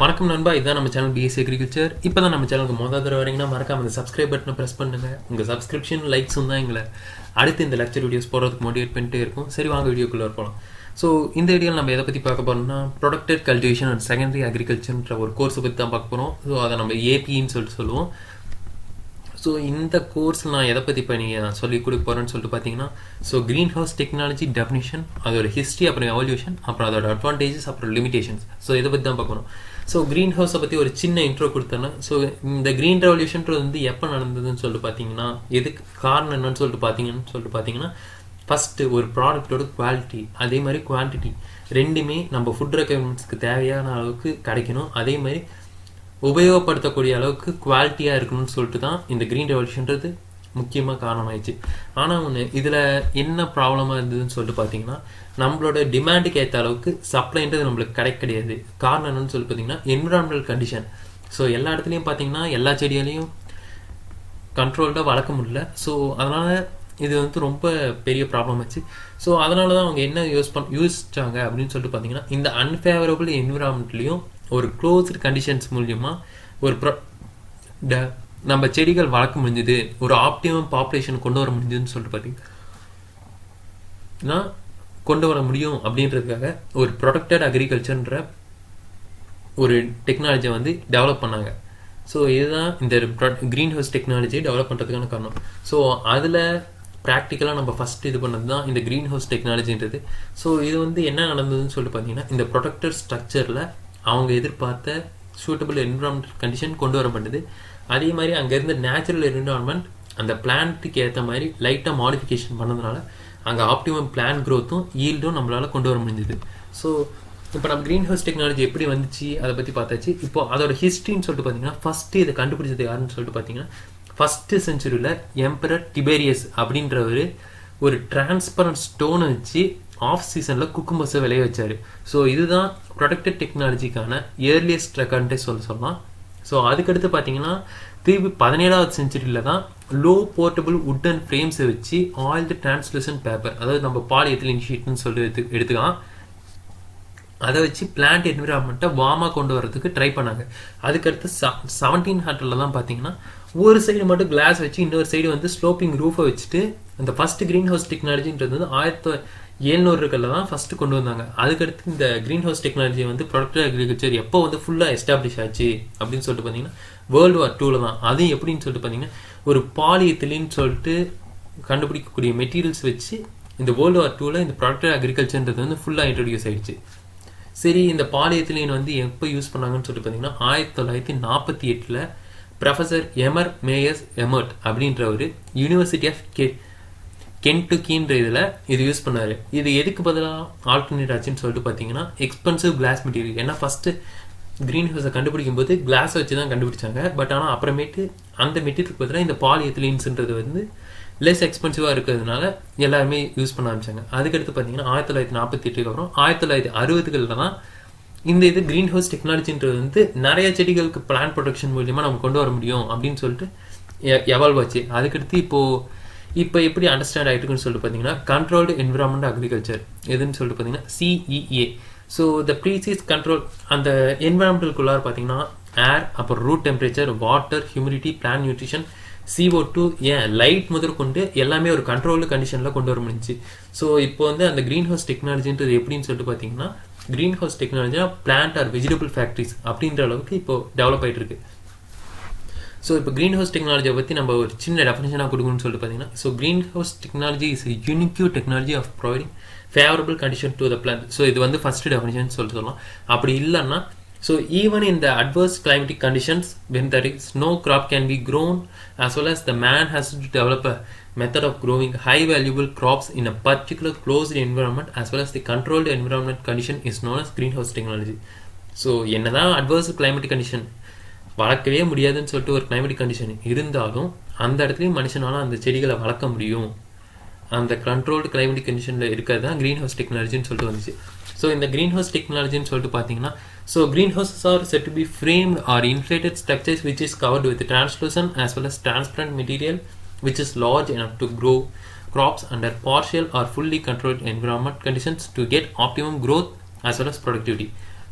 வணக்கம் நண்பா, இதுதான் நம்ம சேனல் B.Sc.Agriculture. இப்போ தான் நம்ம சேனலுக்கு முதல் தடவை வரீங்கன்னா மறக்காம அந்த சப்ஸ்கிரைப் பட்டனை ப்ரெஸ் பண்ணுங்க. உங்கள் சப்ஸ்கிரிப்ஷன் லைக்ஸும் தான் எங்களை அடுத்து இந்த லெக்சர் வீடியோஸ் போகிறதுக்கு மோட்டிவேட் பண்ணிட்டே இருக்கும். சரி, வாங்க வீடியோக்குள்ளே போகலாம். ஸோ இந்த வீடியோவில் நம்ம எதை பற்றி பார்க்க போகிறோம்னா ப்ரொடக்டட் கல்டிவேஷன் அண்ட் செகண்டரி அக்ரிகல்ச்சர்ன்ற ஒரு கோர்ஸை பற்றி தான் பார்க்க போகிறோம். ஸோ அதை நம்ம ஏபின்னு சொல்லுவோம். ஸோ இந்த கோர்ஸ் நான் எதை பற்றி இப்போ நீங்கள் சொல்லி கொடுக்க போகிறேன்னு சொல்லிட்டு பார்த்தீங்கன்னா, so green house technology definition, அதோட ஹிஸ்ட்ரி, அப்புறம் எவல்யூஷன், அப்புறம் அதோட அட்வான்டேஜஸ், அப்புறம் லிமிடேஷன்ஸ். ஸோ இதை பற்றி தான் பார்க்கணும். ஸோ க்ரீன் ஹவுஸை பற்றி ஒரு சின்ன இன்ட்ரோ கொடுத்தேன்னா, ஸோ இந்த க்ரீன் ரெவல்யூஷன்றது வந்து எப்போ நடந்ததுன்னு சொல்லிட்டு பார்த்தீங்கன்னா, எதுக்கு காரணம் என்னன்னு சொல்லிட்டு பார்த்தீங்கன்னா ஃபஸ்ட்டு ஒரு ப்ராடக்டோட குவாலிட்டி, அதே மாதிரி குவான்டிட்டி ரெண்டுமே நம்ம ஃபுட் ரெக்யர்மெண்ட்ஸ்க்கு தேவையான அளவுக்கு கிடைக்கணும். அதே மாதிரி உபயோகப்படுத்தக்கூடிய அளவுக்கு குவாலிட்டியாக இருக்கணும்னு சொல்லிட்டு தான் இந்த க்ரீன் ரெவல்யூஷன்றது முக்கியமாக காரணமாயிடுச்சு. ஆனால் ஒன்று இதில் என்ன ப்ராப்ளமாக இருந்ததுன்னு சொல்லிட்டு பார்த்தீங்கன்னா, நம்மளோட டிமாண்டுக்கு ஏற்ற அளவுக்கு சப்ளைன்றது நம்மளுக்கு கிடையாது. காரணம் என்னன்னு சொல்லி பார்த்தீங்கன்னா என்விரான்மெண்டல் கண்டிஷன். ஸோ எல்லா இடத்துலையும் பார்த்தீங்கன்னா எல்லா செடியாலையும் கண்ட்ரோல்டாக வளர்க்க முடியல. ஸோ அதனால் இது வந்து ரொம்ப பெரிய ப்ராப்ளம் ஆச்சு. ஸோ அதனால தான் அவங்க என்ன யூஸ்ச்சாங்க அப்படின்னு சொல்லிட்டு பார்த்தீங்கன்னா, இந்த அன்ஃபேவரபிள் என்விரான்மெண்ட்லேயும் ஒரு க்ளோஸ்டு கண்டிஷன்ஸ் மூலியமாக ஒரு நம்ம செடிகள் வளர்க்க முடிஞ்சுது, ஒரு ஆப்டிமம் பாப்புலேஷன் கொண்டு வர முடிஞ்சுதுன்னு சொல்லிட்டு பார்த்தீங்கன்னா கொண்டு வர முடியும் அப்படின்றதுக்காக ஒரு ப்ரொடக்டட் அக்ரிகல்ச்சர்ன்ற ஒரு டெக்னாலஜியை வந்து டெவலப் பண்ணாங்க. ஸோ இதுதான் இந்த க்ரீன் ஹவுஸ் டெக்னாலஜியை டெவலப் பண்ணுறதுக்கான காரணம். ஸோ அதில் ப்ராக்டிக்கலாக நம்ம ஃபஸ்ட் இது பண்ணது தான் இந்த க்ரீன் ஹவுஸ் டெக்னாலஜின்றது. ஸோ இது வந்து என்ன நடந்ததுன்னு சொல்லிட்டு பார்த்தீங்கன்னா, இந்த ப்ரொடக்டட் ஸ்ட்ரக்சரில் அவங்க எதிர்பார்த்த சூட்டபிள் என்விரான்மெண்டல் கண்டிஷன் கொண்டு வரப்பட்டது. அதே மாதிரி அங்கே இருந்த நேச்சுரல் என்விரான்மெண்ட் அந்த பிளான்ட்டுக்கு ஏற்ற மாதிரி லைட்டாக மாடிஃபிகேஷன் பண்ணதுனால அங்கே ஆப்டிமம் பிளான் க்ரோத்தும் ஈல்டும் நம்மளால் கொண்டு வர முடிஞ்சுது. ஸோ இப்போ நம்ம க்ரீன் ஹவுஸ் டெக்னாலஜி எப்படி வந்துச்சு அதை பற்றி பார்த்தாச்சு. இப்போ அதோட ஹிஸ்ட்ரின்னு சொல்லிட்டு பார்த்தீங்கன்னா, ஃபஸ்ட்டு இதை கண்டுபிடிச்சது யாருன்னு சொல்லிட்டு பார்த்தீங்கன்னா, ஃபஸ்ட்டு செஞ்சுரியில் எம்பரர் டிபேரியஸ் அப்படின்றவர் ஒரு டிரான்ஸ்பரண்ட் ஸ்டோனை வச்சு ஆஃப் சீசனில் குக்கும்பர்ஸை விளைய வச்சார். ஸோ இதுதான் ப்ரொடக்டட் டெக்னாலஜிக்கான இயர்லியஸ்ட் ரெக்கார்டே சொல்லலாம். ஸோ அதுக்கடுத்து பார்த்தீங்கன்னா திருப்பி 17வது செஞ்சுரியில் தான் லோ போர்ட்டபிள் வுட்டன் ஃப்ரேம்ஸை வச்சு ஆயில்டு டிரான்ஸ்லூசன்ட் பேப்பர், அதாவது நம்ம பாலிஎத்திலீன் ஷீட்னு சொல்லி எடுத்துக்கலாம், அதை வச்சு பிளான்ட் என்விரான்மெண்ட்டை வார்மாக கொண்டு வரதுக்கு ட்ரை பண்ணாங்க. அதுக்கடுத்து 1700 தான் பார்த்தீங்கன்னா ஒரு சைடு மட்டும் கிளாஸ் வச்சு இன்னொரு சைடு வந்து ஸ்லோப்பிங் ரூஃபை வச்சுட்டு அந்த ஃபஸ்ட்டு க்ரீன் ஹவுஸ் டெக்னாலஜின்றது வந்து 1700 தான் ஃபஸ்ட்டு கொண்டு வந்தாங்க. அதுக்கடுத்து இந்த க்ரீன் ஹவுஸ் டெக்னாலஜி வந்து ப்ரொடக்டட் அக்ரிகல்ச்சர் எப்போ வந்து ஃபுல்லாக எஸ்டாப்ளிஷ் ஆச்சு அப்படின்னு சொல்லிட்டு பார்த்தீங்கன்னா World War II தான். அதுவும் எப்படின்னு சொல்லிட்டு பார்த்தீங்கன்னா, ஒரு பாலிஎத்திலின்னு சொல்லிட்டு கண்டுபிடிக்கக்கூடிய மெட்டீரியல்ஸ் வச்சு இந்த World War II இந்த ப்ரொடக்டட் அக்ரிகல்ச்சர்ன்றது வந்து ஃபுல்லாக இன்ட்ரடியூஸ் ஆகிடுச்சு. சரி, இந்த பாலிஎத்திலின் வந்து எப்போ யூஸ் பண்ணாங்கன்னு சொல்லிட்டு பார்த்தீங்கன்னா 1948 ப்ரொஃபஸர் எமர் மேயர்ஸ் எமர்ட் அப்படின்றவர் யூனிவர்சிட்டி ஆஃப் கென்டுக்கின்ற இதில் இது யூஸ் பண்ணார். இது எதுக்கு பதிலாக ஆல்டர்னேட் ஆச்சுன்னு சொல்லிட்டு பார்த்தீங்கன்னா, எக்ஸ்பென்சிவ் கிளாஸ் மெட்டீரியல். ஏன்னா ஃபஸ்ட்டு க்ரீன் ஹவுஸை கண்டுபிடிக்கும் போது கிளாஸை வச்சு தான் கண்டுபிடிச்சாங்க. பட் ஆனால் அப்புறமேட்டு அந்த மெட்டீரியலுக்கு பதிலாக இந்த பாலிஎத்திலீன்ஸ்ன்றது வந்து லெஸ் எக்ஸ்பென்சிவாக இருக்கிறதுனால எல்லாருமே யூஸ் பண்ண ஆரம்பிச்சாங்க. அதுக்கடுத்து பார்த்தீங்கன்னா 1948 அப்புறம் 1960 தான் இந்த இது க்ரீன் ஹவுஸ் டெக்னாலஜின்றது வந்து நிறைய செடிகளுக்கு பிளான்ட் ப்ரொடக்ஷன் மூலியமாக நம்ம கொண்டு வர முடியும் அப்படின்னு சொல்லிட்டு எவால்வ் ஆச்சு. அதுக்கடுத்து இப்போ எப்படி அண்டர்ஸ்டாண்ட் ஆகிட்டுருக்குன்னு சொல்லிட்டு பார்த்தீங்கன்னா, கண்ட்ரோல்டு என்விரான்மெண்ட் அக்ரிகல்ச்சர் எதுன்னு சொல்லிட்டு பார்த்தீங்கன்னா CEA. So the precious control அந்த என்விரான்மெண்டலுக்குள்ளார பார்த்தீங்கன்னா ஏர், அப்புறம் root temperature, water, humidity, plant nutrition, CO2, light முதற்கொண்டு எல்லாமே ஒரு கண்ட்ரோல்டு கண்டிஷனில் கொண்டு வர முடிஞ்சிச்சு. ஸோ இப்போ வந்து அந்த க்ரீன் ஹவுஸ் டெக்னாலஜின்றது எப்படின்னு சொல்லிட்டு பார்த்தீங்கன்னா, க்ரீன் ஹவுஸ் டெக்னாலஜினா பிளான்ட் ஆர் வெஜிடபிள் ஃபேக்ட்ரிஸ் அப்படின்ற அளவுக்கு இப்போ டெவலப் ஆகிட்டு இருக்கு. ஸோ இப்போ க்ரீன் ஹவுஸ் டெக்னாலஜியை பற்றி நம்ம ஒரு சின்ன டெஃபினேஷனாக கொடுக்கணும்னு சொல்லிட்டு பார்த்தீங்கன்னா, so green house technology is unique technology of providing favourable condition to the plant. So இது வந்து ஃபஸ்ட்டு டெஃபினேஷன் சொல்லிட்டு சொல்லலாம். அப்படி இல்லைன்னா, so even in the adverse climatic conditions when there is no crop can be grown, as well as the man has to develop a method of growing high valuable crops in a particular closed environment, as well as the controlled environment condition is known as greenhouse technology. So என்னதான் adverse climatic condition வளர்க்கவே முடியாதுன்னு சொல்லிட்டு ஒரு climatic condition இருந்தாலும் அந்த இடத்துலையும் மனுஷனால அந்த செடிகளை வளர்க்க முடியும். அந்த கண்ட்ரோல்டு கிளைமேட்டிக் கண்டிஷனில் இருக்கிறது தான் க்ரீன் ஹவுஸ் டெக்னாலஜின்னு சொல்லிட்டு வந்துச்சு. ஸோ இந்த க்ரீன் ஹவுஸ் டெக்னாலஜின்னு சொல்லிட்டு பார்த்தீங்கன்னா, so green houses are set to be framed or inflated structures which is covered with translucent as well as transparent material which is large enough to grow crops under partial or fully controlled environment conditions to get optimum growth as well as productivity.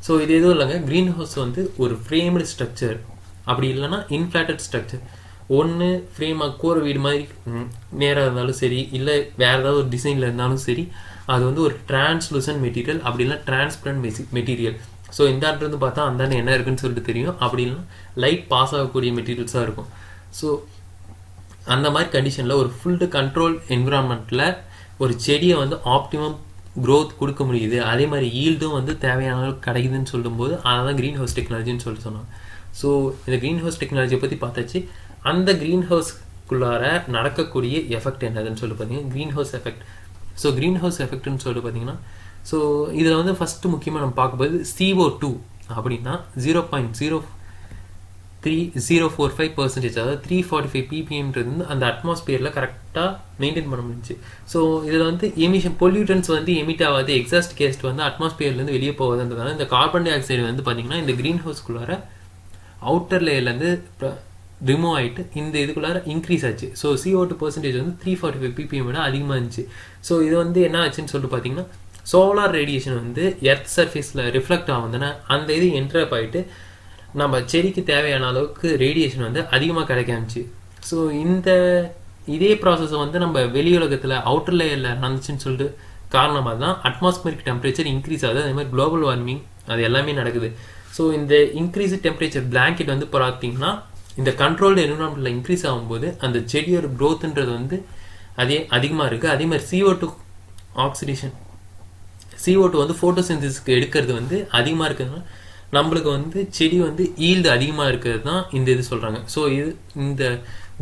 So இது எதுவும் இல்லைங்க, green house வந்து ஒரு framed structure, அப்படி இல்லைன்னா இன்ஃப்ளாட்டட் structure. ஒன்று ஃப்ரேமாக கூரை வீடு மாதிரி நேராக இருந்தாலும் சரி, இல்லை வேறு ஏதாவது ஒரு டிசைனில் இருந்தாலும் சரி, அது வந்து ஒரு டிரான்ஸ்லூசன்ட் மெட்டீரியல், அப்படி இல்லைனா டிரான்ஸ்பரண்ட் மெட்டீரியல். ஸோ இந்த இடத்துல இருந்து பார்த்தா அந்தாண்ட என்ன இருக்குன்னு சொல்லிட்டு தெரியும். அப்படி இல்லைனா லைட் பாஸ் ஆகக்கூடிய மெட்டீரியல்ஸாக இருக்கும். ஸோ அந்த மாதிரி கண்டிஷனில் ஒரு ஃபுல்டு கண்ட்ரோல் என்விரான்மெண்ட்டில் ஒரு செடியை வந்து ஆப்டிமம் க்ரோத் கொடுக்க முடியுது, அதே மாதிரி ஈல்டும் வந்து தேவையான அளவுக்கு கிடைக்குதுன்னு சொல்லும்போது அதான் க்ரீன் ஹவுஸ் டெக்னாலஜின்னு சொல்லிட்டு சொன்னாங்க. ஸோ இந்த க்ரீன் ஹவுஸ் டெக்னாலஜியை பற்றி பார்த்தாச்சு. அந்த க்ரீன் ஹவுஸ்க்குள்ளார நடக்கக்கூடிய எஃபெக்ட் என்னதுன்னு சொல்லி பார்த்தீங்கன்னா green house effect. So green house எஃபெக்ட்னு சொல்லிட்டு பார்த்தீங்கன்னா, ஸோ இதில் வந்து ஃபஸ்ட்டு முக்கியமாக நம்ம பார்க்கும்போது CO2 அப்படின்னா 0.045%, அதாவது 345 ppmன்றது வந்து அந்த அட்மாஸ்பியரில் கரெக்டாக மெயின்டைன் பண்ண முடிஞ்சு. ஸோ இதில் வந்து எமிஷன் பொல்யூட்டன்ஸ் வந்து எமிட் ஆகாது, எக்ஸாஸ்ட் கேஸ்ட் வந்து அட்மாஸ்பியர்லேருந்து வெளியே போகாதுன்றதால இந்த கார்பன் டை ஆக்சைடு வந்து பார்த்திங்கன்னா இந்த க்ரீன் ஹவுஸ்க்குள்ளார அவுட்டர் லேயர்லேருந்து ரிமூவ் ஆகிட்டு இந்த இதுக்குள்ளார இன்க்ரீஸ் ஆச்சு. ஸோ CO2% வந்து 345 ppm விட அதிகமாக இருந்துச்சு. ஸோ இது வந்து என்ன ஆச்சுன்னு சொல்லிட்டு பார்த்தீங்கன்னா, சோலார் ரேடியேஷன் வந்து எர்த் சர்ஃபேஸில் ரிஃப்ளெக்ட் ஆகுதுன்னா அந்த இது என்ட்ரப் ஆகிட்டு நம்ம செடிக்கு தேவையான அளவுக்கு ரேடியேஷன் வந்து அதிகமாக கிடைக்காமிச்சு. ஸோ இதே ப்ராசஸை வந்து நம்ம வெளி உலகத்தில் அவுட்டர் லேயரில் நடந்துச்சுன்னு சொல்லிட்டு காரணமாக தான் அட்மாஸ்பியரிக் டெம்பரேச்சர் இன்க்ரீஸ் ஆகுது, அதே மாதிரி குளோபல் வார்மிங் அது எல்லாமே நடக்குது. ஸோ இந்த இன்க்ரீஸ் டெம்பரேச்சர் பிளாங்கெட் வந்து பார்த்தீங்கன்னா இந்த கண்ட்ரோல்டு என்விரான்மெண்ட்டில் இன்க்ரீஸ் ஆகும்போது அந்த செடியோட க்ரோத்துன்றது வந்து அதே அதிகமாக இருக்குது. அதே மாதிரி CO2 ஆக்சிடேஷன், CO2 வந்து ஃபோட்டோசிந்தசிஸ்க்கு எடுக்கிறது வந்து அதிகமாக இருக்கிறதுனால நம்மளுக்கு வந்து செடி வந்து ஈல்டு அதிகமாக இருக்கிறது தான் இந்த இது சொல்கிறாங்க. ஸோ இந்த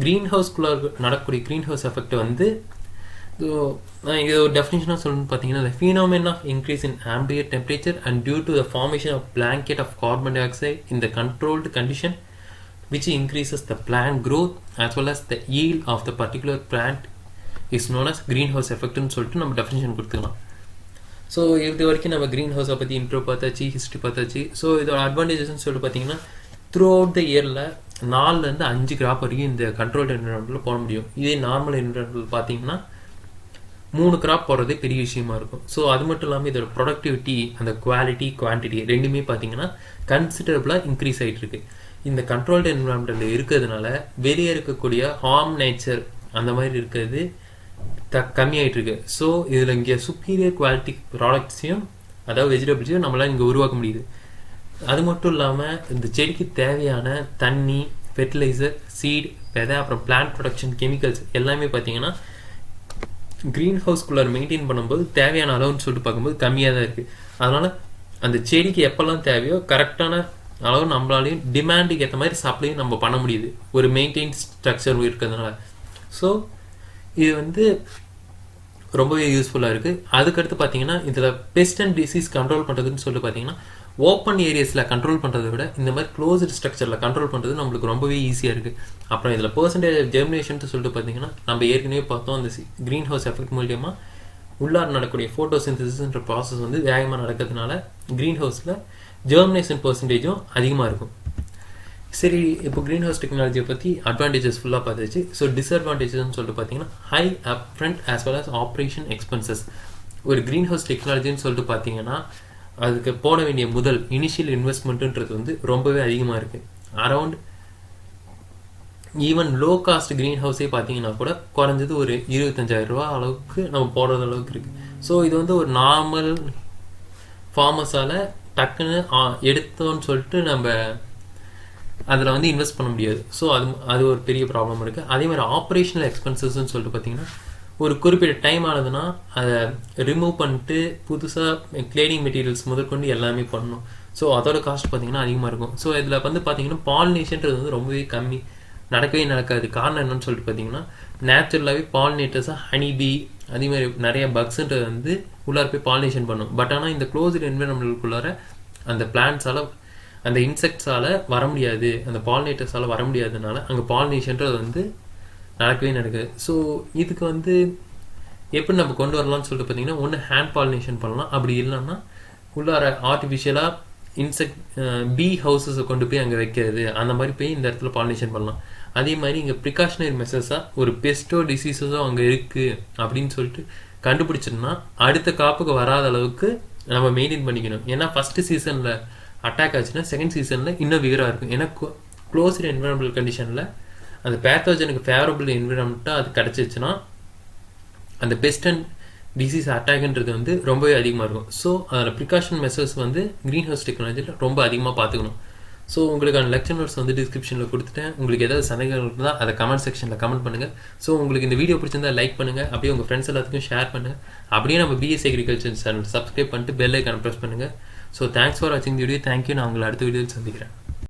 க்ரீன் ஹவுஸ்குள்ளே நடக்கக்கூடிய க்ரீன் ஹவுஸ் எஃபெக்ட் வந்து இது ஒரு டெஃபினிஷனாக சொல்லணும்னு பார்த்தீங்கன்னா, the phenomenon of increase in ambient temperature and due to the formation of blanket of carbon dioxide in the controlled condition which increases the plant growth as well as the yield of the particular plant is known as greenhouse effect ன்னு சொல்லிட்டு நம்ம definition கொடுத்துக்கலாம். So இது வரைக்கும் நம்ம green ஹவுஸை பற்றி intro பார்த்தாச்சு, history பார்த்தாச்சு. ஸோ இதோட அட்வான்டேஜஸ்ன்னு சொல்லிட்டு பார்த்தீங்கன்னா, த்ரூ அவுட் த இயரில் 4லேருந்து 5 கிராப் வரைக்கும் இந்த கண்ட்ரோல்டு என்விரான்மெண்ட்டில் போட முடியும். இதே நார்மல் என்விரான்மெண்ட் பார்த்தீங்கன்னா 3 கிராப் போடுறதே பெரிய விஷயமா இருக்கும். ஸோ அது மட்டும் இல்லாமல் இதோட ப்ரொடக்டிவிட்டி, அந்த குவாலிட்டி குவான்டிட்டி ரெண்டுமே பார்த்தீங்கன்னா கன்சிடரபிளாக இன்க்ரீஸ் ஆகிட்டு இருக்கு. இந்த கண்ட்ரோல்டு என்விரான்மெண்ட்டில் இருக்கிறதுனால வெளியே இருக்கக்கூடிய ஹார்ம் நேச்சர் அந்த மாதிரி இருக்கிறது கம்மியாயிட்டு இருக்கு. ஸோ இதில் இங்கே சுப்பீரியர் குவாலிட்டி ப்ராடக்ட்ஸையும் அதாவது வெஜிடபிள்ஸையும் நம்மளால் இங்கே உருவாக்க முடியுது. அது மட்டும் இல்லாமல் இந்த செடிக்கு தேவையான தண்ணி, ஃபெர்டிலைசர், சீட், விதை, அப்புறம் பிளான்ட் ப்ரொடக்ஷன் கெமிக்கல்ஸ் எல்லாமே பார்த்தீங்கன்னா க்ரீன் ஹவுஸ்குள்ளார் மெயின்டைன் பண்ணும்போது தேவையான அளவுன்னு சொல்லிட்டு பார்க்கும்போது கம்மியாக தான் இருக்குது. அதனால் அந்த செடிக்கு எப்போல்லாம் தேவையோ கரெக்டான அளவு நம்மளாலையும் டிமாண்டுக்கு ஏற்ற மாதிரி சப்ளையும் நம்ம பண்ண முடியுது ஒரு மெயின்டைன் ஸ்ட்ரக்சர் இருக்கிறதுனால. ஸோ இது வந்து ரொம்பவே யூஸ்ஃபுல்லாக இருக்குது. அதுக்கடுத்து பார்த்தீங்கன்னா இதில் பெஸ்ட் அண்ட் டிசீஸ் கண்ட்ரோல் பண்ணுறதுன்னு சொல்லி பார்த்தீங்கன்னா ஓப்பன் ஏரியாஸில் கண்ட்ரோல் பண்ணுறதை விட இந்த மாதிரி க்ளோஸ்டு ஸ்ட்ரக்சரில் கண்ட்ரோல் பண்ணுறது நம்மளுக்கு ரொம்பவே ஈஸியாக இருக்குது. அப்புறம் இதில் பெர்சன்டேஜ் ஜெர்மினேஷன் சொல்லிட்டு பார்த்தீங்கன்னா நம்ம ஏற்கனவே பார்த்தோம், அந்த க்ரீன் ஹவுஸ் எஃபெக்ட் மூலியமாக உள்ளார நடக்கூடிய ஃபோட்டோசிந்தசிஸ்ன்ற ப்ராசஸ் வந்து வேகமாக நடக்கிறதுனால க்ரீன் ஹவுஸில் ஜெர்மினேஷன் பெர்சன்டேஜும் அதிகமாக இருக்கும். சரி, இப்போ க்ரீன் ஹவுஸ் டெக்னாலஜியை பற்றி அட்வான்டேஜஸ் ஃபுல்லாக பார்த்துச்சு. ஸோ டிஸ்அட்வான்டேஜஸ்ன்னு சொல்லிட்டு பார்த்தீங்கன்னா high up front as well as operation expenses. ஒரு க்ரீன் ஹவுஸ் டெக்னாலஜின்னு சொல்லிட்டு பார்த்தீங்கன்னா அதுக்கு போட வேண்டிய முதல் இனிஷியல் இன்வெஸ்ட்மெண்ட்டுன்றது வந்து ரொம்பவே அதிகமாக இருக்குது. Around even low cost green ஹவுஸே பார்த்தீங்கன்னா கூட குறைஞ்சது ஒரு 25,000 ரூபா அளவுக்கு நம்ம போடுறது அளவுக்கு இருக்குது. ஸோ இது வந்து ஒரு நார்மல் ஃபார்மர்ஸால் டக்குன்னு எடுத்தோன்னு சொல்லிட்டு நம்ம அதில் வந்து இன்வெஸ்ட் பண்ண முடியாது. ஸோ அது ஒரு பெரிய ப்ராப்ளம் இருக்குது. அதே மாதிரி ஆப்ரேஷனல் எக்ஸ்பென்சஸ்ன்னு சொல்லிட்டு பார்த்தீங்கன்னா ஒரு குறிப்பிட்ட டைம் ஆனதுன்னா அதை ரிமூவ் பண்ணிட்டு புதுசாக கிளீனிங் மெட்டீரியல்ஸ் முதற்கொண்டு எல்லாமே பண்ணணும். ஸோ அதோட காஸ்ட் பார்த்தீங்கன்னா அதிகமாக இருக்கும். ஸோ இதில் வந்து பார்த்தீங்கன்னா பாலினேஷன்றது வந்து ரொம்பவே கம்மி, நடக்கவே நடக்காது. காரணம் என்னன்னு சொல்லிட்டு பார்த்தீங்கன்னா நேச்சுரலாகவே பாலினேட்டர்ஸாக ஹனிபி அதேமாதிரி நிறைய பக்ஸுன்றது வந்து உள்ளார போய் பாலினேஷன் பண்ணும். பட் ஆனால் இந்த க்ளோஸ்டு என்விரான்மெண்ட்டுக்குள்ளார அந்த பிளான்ட்ஸால் அந்த இன்செக்ட்ஸால் வர முடியாது, அந்த பாலினேட்டர்ஸால் வர முடியாததுனால அங்கே பாலினேஷன்றது வந்து நடக்கவே நடக்குது. ஸோ இதுக்கு வந்து எப்படி நம்ம கொண்டு வரலாம்னு சொல்லிட்டு பார்த்தீங்கன்னா ஒன்று ஹேண்ட் பாலினேஷன் பண்ணலாம், அப்படி இல்லைன்னா உள்ளார ஆர்டிஃபிஷியலாக இன்செக்ட் பீ ஹவுசஸை கொண்டு போய் அங்கே வைக்கிறது, அந்த மாதிரி போய் இந்த இடத்துல பாலினேஷன் பண்ணலாம். அதே மாதிரி இங்கே ப்ரிகாஷனரி மெஷர்ஸாக ஒரு பெஸ்ட்டோ டிசீஸஸோ அங்கே இருக்குது அப்படின்னு சொல்லிட்டு கண்டுபிடிச்சிருந்தா அடுத்த காப்புக்கு வராத அளவுக்கு நம்ம மெயின்டைன் பண்ணிக்கணும். ஏன்னா ஃபர்ஸ்ட் சீசனில் அட்டாக் ஆச்சுன்னா செகண்ட் சீசனில் இன்னும் விகராக இருக்கும். ஏன்னா க்ளோஸ்டு என்விரான்மெண்டல் கண்டிஷனில் அந்த பேத்தோஜனுக்கு ஃபேவரபிள் என்விரான்மெண்ட்டாக அது கிடச்சிச்சுன்னா அந்த பெஸ்ட் அண்ட் டிசீஸ் அட்டாக்ன்றது வந்து ரொம்பவே அதிகமாக இருக்கும். ஸோ அதில் ப்ரிகாஷன் மெஷர்ஸ் வந்து க்ரீன் ஹவுஸ் டெக்னாலஜியில் ரொம்ப அதிகமாக பார்த்துக்கணும். ஸோ உங்களுக்கான லெக்சர் நோட்ஸ் வந்து டிஸ்கிரிப்ஷனில் கொடுத்துட்டேன். உங்களுக்கு ஏதாவது சந்தேகங்கள் இருந்தால் அதை கமெண்ட் செக்ஷனில் கமெண்ட் பண்ணுங்கள். ஸோ உங்களுக்கு இந்த வீடியோ பிடிச்சிருந்தா லைக் பண்ணுங்கள், அப்படியே உங்கள் ஃப்ரெண்ட்ஸ் எல்லாத்துக்கும் ஷேர் பண்ணுங்கள். அப்படியே நம்ம B.Sc.Agriculture சேனல் சப்ஸ்கிரைப் பண்ணிட்டு பெல் ஐக்கான ப்ரெஸ் பண்ணுங்கள். ஸோ தேங்க்ஸ் ஃபார் வாட்சிங் தி வீடியோ. தேங்க்யூ. நான் உங்களை அடுத்த வீடியோவில் சந்திக்கிறேன்.